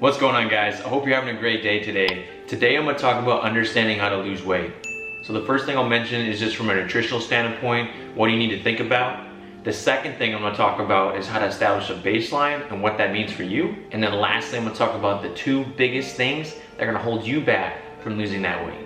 What's going on, guys? I hope you're having a great day today. Today I'm going to talk about understanding how to lose weight. So the first thing I'll mention is just from a nutritional standpoint, what do you need to think about? The second thing I'm going to talk about is how to establish a baseline and what that means for you. And then lastly, I'm going to talk about the two biggest things that are going to hold you back from losing that weight.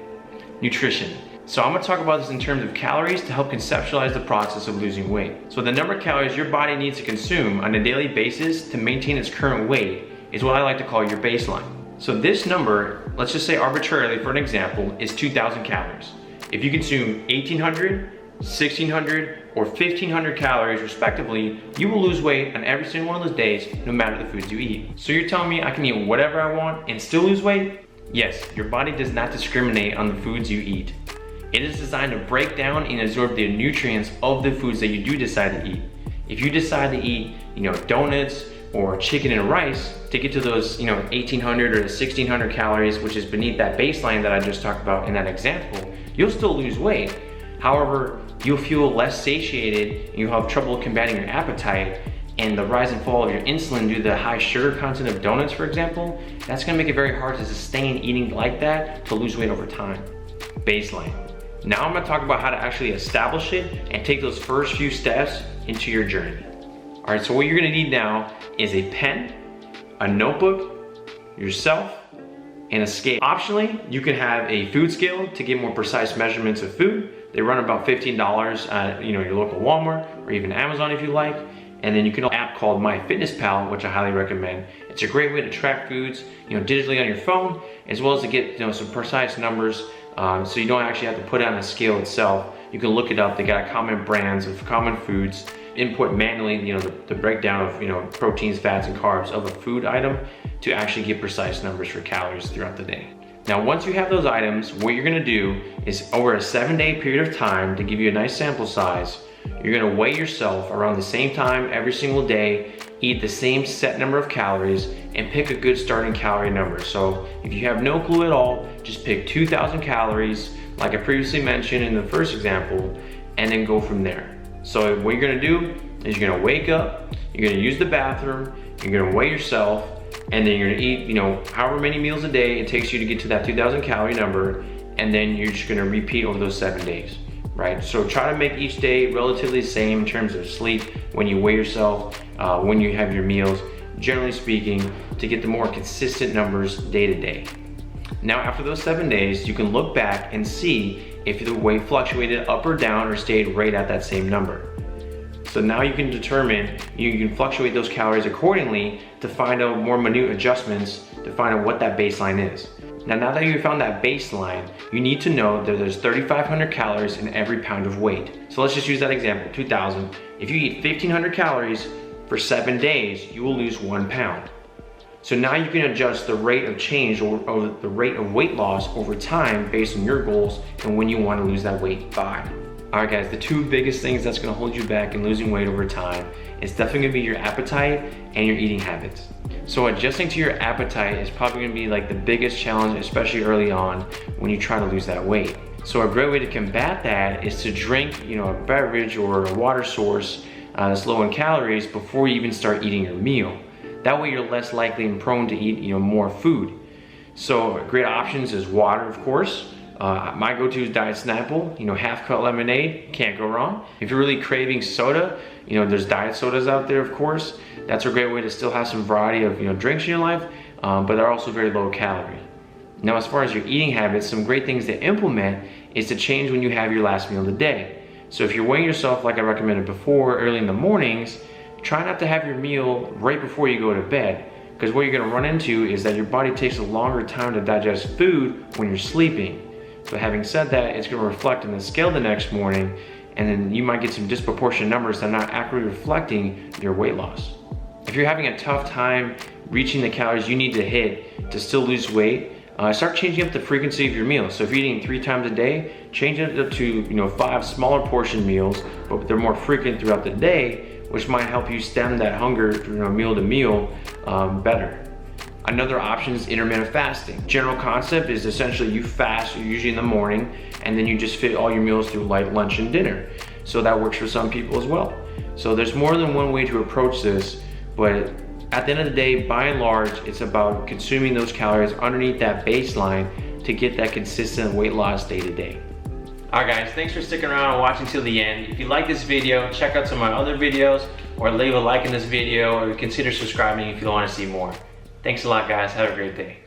Nutrition. So I'm going to talk about this in terms of calories to help conceptualize the process of losing weight. So the number of calories your body needs to consume on a daily basis to maintain its current weight is what I like to call your baseline. So this number, let's just say arbitrarily for an example, is 2,000 calories. If you consume 1,800, 1,600, or 1,500 calories respectively, you will lose weight on every single one of those days, no matter the foods you eat. So you're telling me I can eat whatever I want and still lose weight? Yes, your body does not discriminate on the foods you eat. It is designed to break down and absorb the nutrients of the foods that you do decide to eat. If you decide to eat, donuts or chicken and rice to get to those, 1,800 or 1,600 calories, which is beneath that baseline that I just talked about in that example, you'll still lose weight. However, you'll feel less satiated and you'll have trouble combating your appetite, and the rise and fall of your insulin due to the high sugar content of donuts, for example, that's gonna make it very hard to sustain eating like that to lose weight over time. Baseline. Now I'm gonna talk about how to actually establish it and take those first few steps into your journey. All right, so what you're gonna need now is a pen, a notebook, yourself, and a scale. Optionally, you can have a food scale to get more precise measurements of food. They run about $15 at your local Walmart or even Amazon if you like. And then you can have an app called MyFitnessPal, which I highly recommend. It's a great way to track foods, digitally on your phone, as well as to get some precise numbers, so you don't actually have to put it on a scale itself. You can look it up. They got common brands of common foods. Input manually, the breakdown of proteins, fats, and carbs of a food item to actually get precise numbers for calories throughout the day. Now, once you have those items, what you're gonna do is over a 7-day period of time, to give you a nice sample size, you're gonna weigh yourself around the same time every single day, eat the same set number of calories, and pick a good starting calorie number. So if you have no clue at all, just pick 2,000 calories, like I previously mentioned in the first example, and then go from there. So what you're gonna do is you're gonna wake up, you're gonna use the bathroom, you're gonna weigh yourself, and then you're gonna eat, however many meals a day it takes you to get to that 2,000 calorie number, and then you're just gonna repeat over those 7 days, right? So try to make each day relatively the same in terms of sleep, when you weigh yourself, when you have your meals, generally speaking, to get the more consistent numbers day to day. Now, after those 7 days, you can look back and see if the weight fluctuated up or down or stayed right at that same number. So now you can determine, you can fluctuate those calories accordingly to find out more minute adjustments to find out what that baseline is. Now that you've found that baseline, you need to know that there's 3,500 calories in every pound of weight. So let's just use that example, 2,000. If you eat 1,500 calories for 7 days, you will lose 1 pound. So now you can adjust the rate of change or the rate of weight loss over time based on your goals and when you want to lose that weight by. All right, guys, the two biggest things that's going to hold you back in losing weight over time is definitely going to be your appetite and your eating habits. So adjusting to your appetite is probably going to be like the biggest challenge, especially early on when you try to lose that weight. So a great way to combat that is to drink, a beverage or a water source that's low in calories before you even start eating your meal. That way you're less likely and prone to eat, more food. So great options is water, of course. My go-to is Diet Snapple, half-cut lemonade, can't go wrong. If you're really craving soda, there's diet sodas out there, of course. That's a great way to still have some variety of, drinks in your life, but they're also very low calorie. Now, as far as your eating habits, some great things to implement is to change when you have your last meal of the day. So if you're weighing yourself, like I recommended before, early in the mornings, try not to have your meal right before you go to bed, because what you're gonna run into is that your body takes a longer time to digest food when you're sleeping. So having said that, it's gonna reflect on the scale the next morning, and then you might get some disproportionate numbers that are not accurately reflecting your weight loss. If you're having a tough time reaching the calories you need to hit to still lose weight, start changing up the frequency of your meals. So if you're eating 3 times a day, change it up to 5 smaller portion meals, but they're more frequent throughout the day, which might help you stem that hunger meal to meal better. Another option is intermittent fasting. General concept is essentially you fast usually in the morning, and then you just fit all your meals through light lunch and dinner. So that works for some people as well. So there's more than one way to approach this, but At the end of the day, by and large, it's about consuming those calories underneath that baseline to get that consistent weight loss day to day. Alright guys, thanks for sticking around and watching till the end. If you like this video, check out some of my other videos, or leave a like in this video, or consider subscribing if you want to see more. Thanks a lot guys, have a great day.